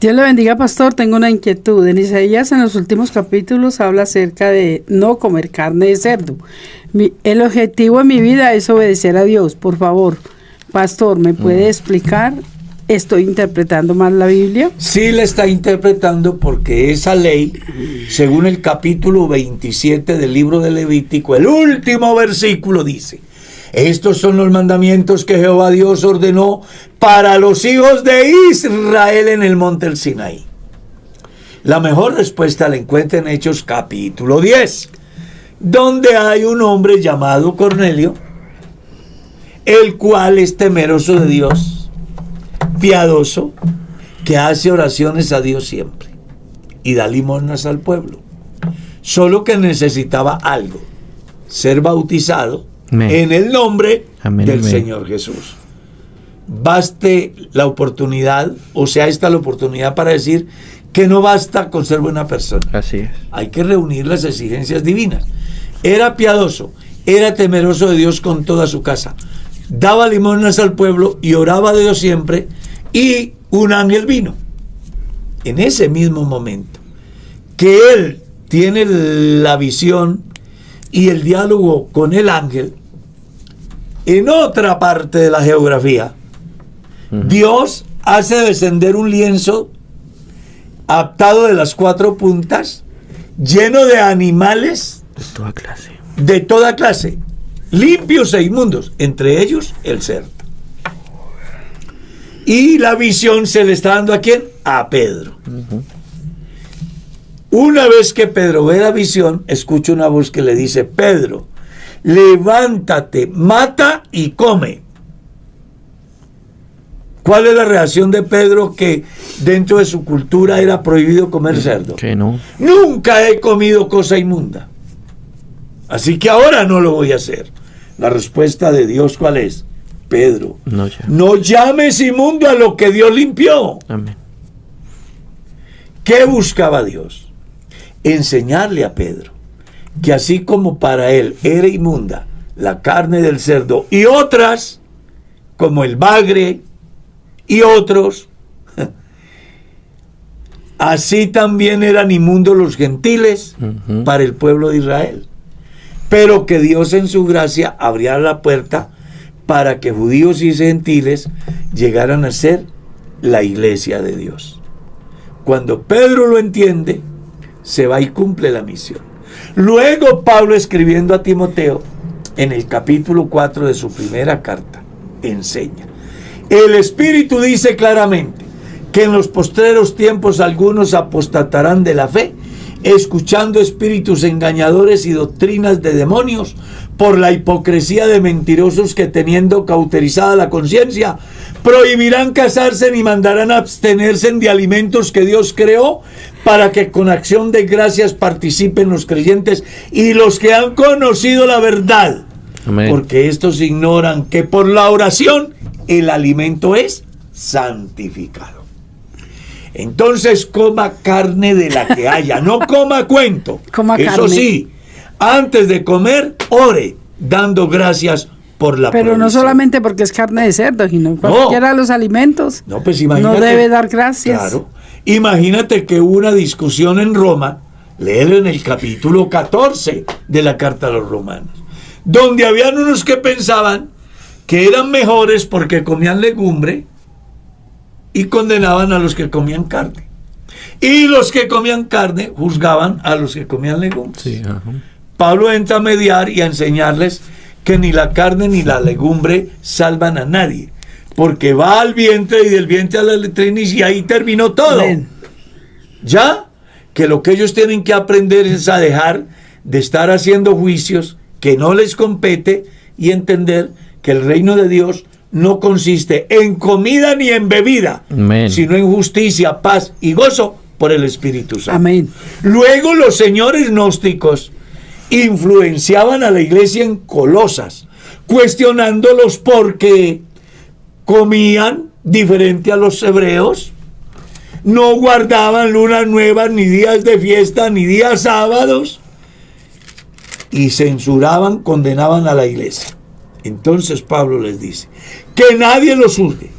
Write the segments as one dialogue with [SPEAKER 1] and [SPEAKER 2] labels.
[SPEAKER 1] Dios le bendiga, pastor. Tengo una inquietud. En Isaías, en los últimos capítulos, habla acerca de no comer carne de cerdo. El objetivo en mi vida es obedecer a Dios. Por favor, pastor, ¿me puede explicar? ¿Estoy interpretando mal la Biblia?
[SPEAKER 2] Sí, la está interpretando, porque esa ley, según el capítulo 27 del libro de Levítico, el último versículo dice: estos son los mandamientos que Jehová Dios ordenó para los hijos de Israel en el monte del Sinaí. La mejor respuesta la encuentra en Hechos capítulo 10, donde hay un hombre llamado Cornelio, el cual es temeroso de Dios, piadoso, que hace oraciones a Dios siempre y da limosnas al pueblo. Solo que necesitaba algo: ser bautizado en el nombre del Señor Jesús. Baste la oportunidad, o sea, esta la oportunidad para decir que no basta con ser buena persona.
[SPEAKER 3] Así es.
[SPEAKER 2] Hay que reunir las exigencias divinas. Era piadoso, era temeroso de Dios con toda su casa, daba limosnas al pueblo y oraba a Dios siempre, y un ángel vino. En ese mismo momento que él tiene la visión y el diálogo con el ángel, en otra parte de la geografía, Dios hace descender un lienzo atado de las 4 puntas, lleno de animales de toda clase, limpios e inmundos, entre ellos el cerdo. Y la visión se le está dando ¿a quién? A Pedro. Una vez que Pedro ve la visión, escucha una voz que le dice: Pedro, levántate, mata y come. ¿Cuál es la reacción de Pedro? Que dentro de su cultura era prohibido comer cerdo.
[SPEAKER 3] Que no.
[SPEAKER 2] Nunca he comido cosa inmunda, así que ahora no lo voy a hacer. La respuesta de Dios, ¿cuál es? Pedro, no llames inmundo a lo que Dios limpió.
[SPEAKER 3] Amén.
[SPEAKER 2] ¿Qué buscaba Dios? Enseñarle a Pedro que así como para él era inmunda la carne del cerdo y otras, como el bagre y otros, así también eran inmundos los gentiles para el pueblo de Israel. Pero que Dios en su gracia abría la puerta para que judíos y gentiles llegaran a ser la iglesia de Dios. Cuando Pedro lo entiende, se va y cumple la misión. Luego Pablo, escribiendo a Timoteo, en el capítulo 4 de su primera carta, enseña: el Espíritu dice claramente que en los postreros tiempos algunos apostatarán de la fe, escuchando espíritus engañadores y doctrinas de demonios, por la hipocresía de mentirosos que, teniendo cauterizada la conciencia, prohibirán casarse ni mandarán abstenerse de alimentos que Dios creó, para que con acción de gracias participen los creyentes y los que han conocido la verdad.
[SPEAKER 3] Amén.
[SPEAKER 2] Porque estos ignoran que por la oración el alimento es santificado. Entonces coma carne de la que haya, no coma cuento.
[SPEAKER 1] Coma
[SPEAKER 2] Eso
[SPEAKER 1] carne.
[SPEAKER 2] sí, antes de comer, ore dando gracias por la
[SPEAKER 1] Pero
[SPEAKER 2] provisión.
[SPEAKER 1] no solamente porque es carne de cerdo, sino cualquiera de los alimentos.
[SPEAKER 2] No, pues imagínate.
[SPEAKER 1] No debe dar gracias.
[SPEAKER 2] Claro. Imagínate que hubo una discusión en Roma, léelo en el capítulo 14 de la carta a los romanos, donde habían unos que pensaban que eran mejores porque comían legumbre y condenaban a los que comían carne. Y los que comían carne juzgaban a los que comían legumbres.
[SPEAKER 3] Sí,
[SPEAKER 2] Pablo entra a mediar y a enseñarles que ni la carne ni la legumbre salvan a nadie, porque va al vientre y del vientre a la letrina y ahí terminó todo.
[SPEAKER 1] Amén.
[SPEAKER 2] Ya que lo que ellos tienen que aprender es a dejar de estar haciendo juicios que no les compete y entender que el reino de Dios no consiste en comida ni en bebida,
[SPEAKER 3] Amén.
[SPEAKER 2] sino en justicia, paz y gozo por el Espíritu Santo.
[SPEAKER 1] Amén.
[SPEAKER 2] Luego los señores gnósticos influenciaban a la iglesia en Colosas, cuestionándolos porque comían diferente a los hebreos, no guardaban lunas nuevas, ni días de fiesta, ni días sábados, y censuraban, condenaban a la iglesia. Entonces Pablo les dice que nadie los juzgue,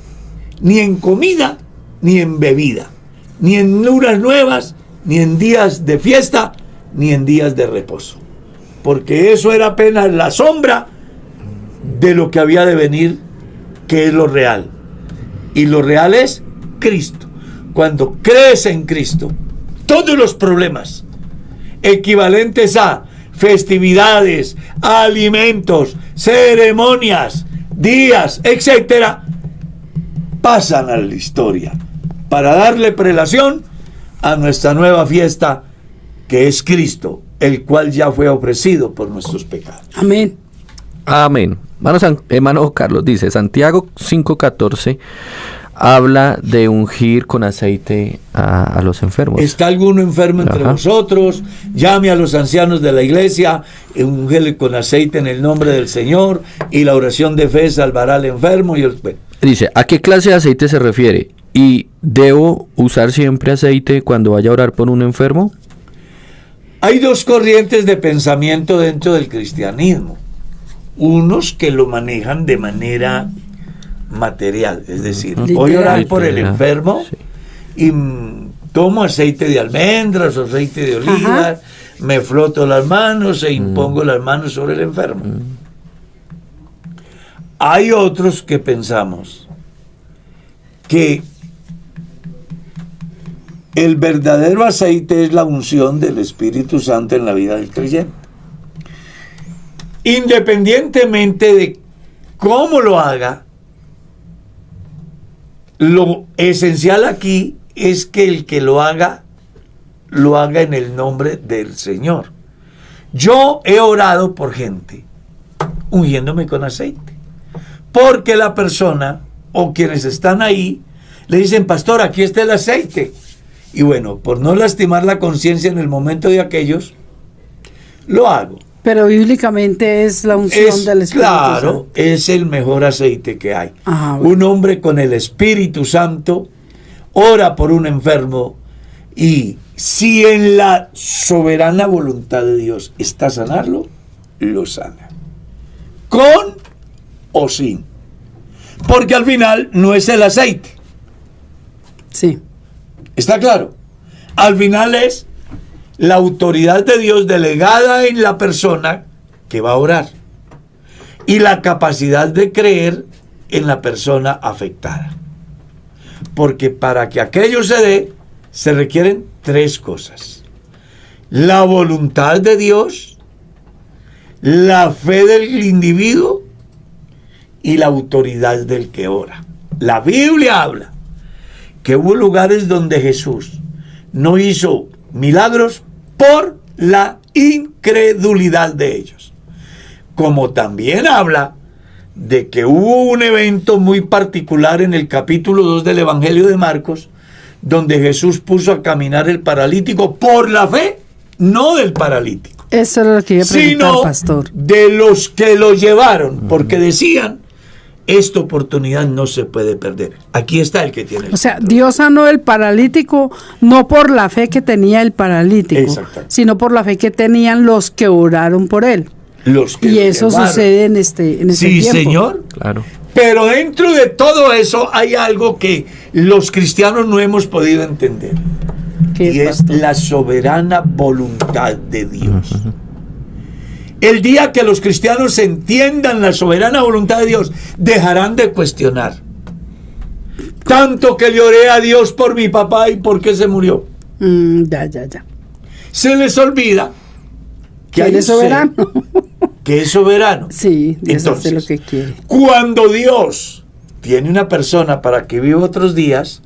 [SPEAKER 2] ni en comida ni en bebida, ni en lunas nuevas, ni en días de fiesta, ni en días de reposo. Porque eso era apenas la sombra de lo que había de venir, que es lo real. Y lo real es Cristo. Cuando crees en Cristo, todos los problemas equivalentes a festividades, alimentos, ceremonias, días, etcétera, pasan a la historia para darle prelación a nuestra nueva fiesta, que es Cristo, el cual ya fue ofrecido por nuestros pecados.
[SPEAKER 1] Amén.
[SPEAKER 3] Amén. Hermano Carlos dice, Santiago 5:14 habla de ungir con aceite a los enfermos.
[SPEAKER 2] ¿Está alguno enfermo entre vosotros? Llame a los ancianos de la iglesia, ungele con aceite en el nombre del Señor, y la oración de fe salvará al enfermo.
[SPEAKER 3] Dice, ¿a qué clase de aceite se refiere? ¿Y debo usar siempre aceite cuando vaya a orar por un enfermo?
[SPEAKER 2] Hay dos corrientes de pensamiento dentro del cristianismo. Unos que lo manejan de manera material, es decir, voy a orar por el enfermo, sí, y tomo aceite de almendras o aceite de oliva, me froto las manos e impongo las manos sobre el enfermo. Hay otros que pensamos que el verdadero aceite es la unción del Espíritu Santo en la vida del creyente. Independientemente de cómo lo haga, lo esencial aquí es que el que lo haga en el nombre del Señor. Yo he orado por gente ungiéndome con aceite, porque la persona o quienes están ahí le dicen, pastor, aquí está el aceite. Y bueno, por no lastimar la conciencia en el momento de aquellos, lo hago.
[SPEAKER 1] Pero bíblicamente es la unción del Espíritu
[SPEAKER 2] Santo. Claro, es el mejor aceite que hay. Bueno. Un hombre con el Espíritu Santo ora por un enfermo, y si en la soberana voluntad de Dios está sanarlo, lo sana. Con o sin. Porque al final no es el aceite.
[SPEAKER 1] Sí.
[SPEAKER 2] ¿Está claro? Al final es la autoridad de Dios delegada en la persona que va a orar, y la capacidad de creer en la persona afectada. Porque para que aquello se dé, se requieren tres cosas: la voluntad de Dios, la fe del individuo y la autoridad del que ora. La Biblia habla que hubo lugares donde Jesús no hizo milagros por la incredulidad de ellos. Como también habla de que hubo un evento muy particular en el capítulo 2 del Evangelio de Marcos, donde Jesús puso a caminar el paralítico por la fe, no del paralítico.
[SPEAKER 1] Eso es lo que iba a preguntar,
[SPEAKER 2] sino
[SPEAKER 1] pastor,
[SPEAKER 2] de los que lo llevaron, porque decían, esta oportunidad no se puede perder. Aquí está el que tiene el
[SPEAKER 1] sea,
[SPEAKER 2] control.
[SPEAKER 1] Dios sanó el paralítico no por la fe que tenía el paralítico, sino por la fe que tenían los que oraron por él.
[SPEAKER 2] Los que
[SPEAKER 1] y eso llevaron. Sucede en este tiempo.
[SPEAKER 2] Sí, Señor.
[SPEAKER 3] Claro.
[SPEAKER 2] Pero dentro de todo eso hay algo que los cristianos no hemos podido entender. Y es la soberana voluntad de Dios. El día que los cristianos entiendan la soberana voluntad de Dios, dejarán de cuestionar. Tanto que le oré a Dios por mi papá y por qué se murió.
[SPEAKER 1] Ya.
[SPEAKER 2] Se les olvida que
[SPEAKER 1] Él es soberano.
[SPEAKER 2] Que es soberano.
[SPEAKER 1] Sí, Dios
[SPEAKER 2] entonces,
[SPEAKER 1] hace lo que quiere.
[SPEAKER 2] Cuando Dios tiene una persona para que viva otros días,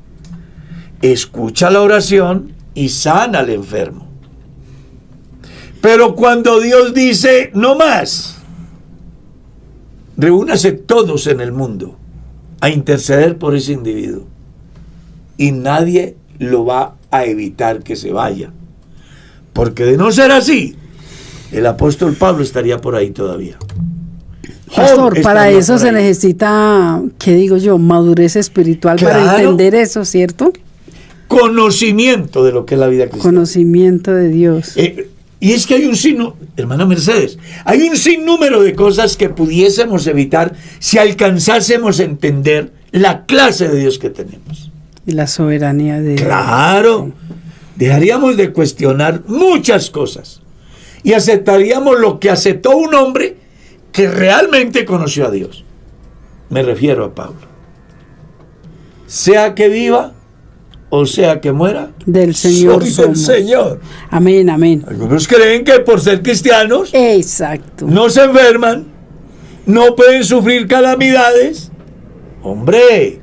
[SPEAKER 2] escucha la oración y sana al enfermo. Pero cuando Dios dice, no más, reúnase todos en el mundo a interceder por ese individuo, y nadie lo va a evitar que se vaya. Porque de no ser así, el apóstol Pablo estaría por ahí todavía.
[SPEAKER 1] Pastor, para eso se necesita, ¿qué digo yo? Madurez espiritual, claro, para entender eso, ¿cierto?
[SPEAKER 2] Conocimiento de lo que es la vida cristiana.
[SPEAKER 1] Conocimiento de Dios.
[SPEAKER 2] Y es que hay un sinnúmero, hermana Mercedes, hay un sinnúmero de cosas que pudiésemos evitar si alcanzásemos a entender la clase de Dios que tenemos.
[SPEAKER 1] Y la soberanía de Dios.
[SPEAKER 2] Claro, dejaríamos de cuestionar muchas cosas y aceptaríamos lo que aceptó un hombre que realmente conoció a Dios. Me refiero a Pablo. Sea que viva o sea que muera,
[SPEAKER 1] Del Señor
[SPEAKER 2] soy del
[SPEAKER 1] somos.
[SPEAKER 2] Señor.
[SPEAKER 1] Amén, amén.
[SPEAKER 2] Algunos creen que por ser cristianos
[SPEAKER 1] Exacto.
[SPEAKER 2] no se enferman, no pueden sufrir calamidades. Hombre,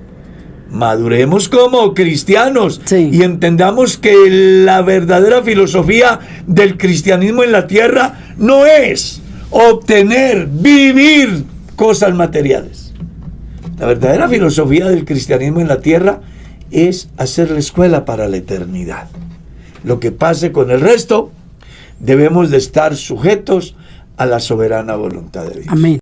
[SPEAKER 2] maduremos como cristianos,
[SPEAKER 1] Sí.
[SPEAKER 2] y entendamos que la verdadera filosofía del cristianismo en la tierra no es obtener, vivir cosas materiales. La verdadera filosofía del cristianismo en la tierra es hacer la escuela para la eternidad. Lo que pase con el resto, debemos de estar sujetos a la soberana voluntad de Dios.
[SPEAKER 1] Amén.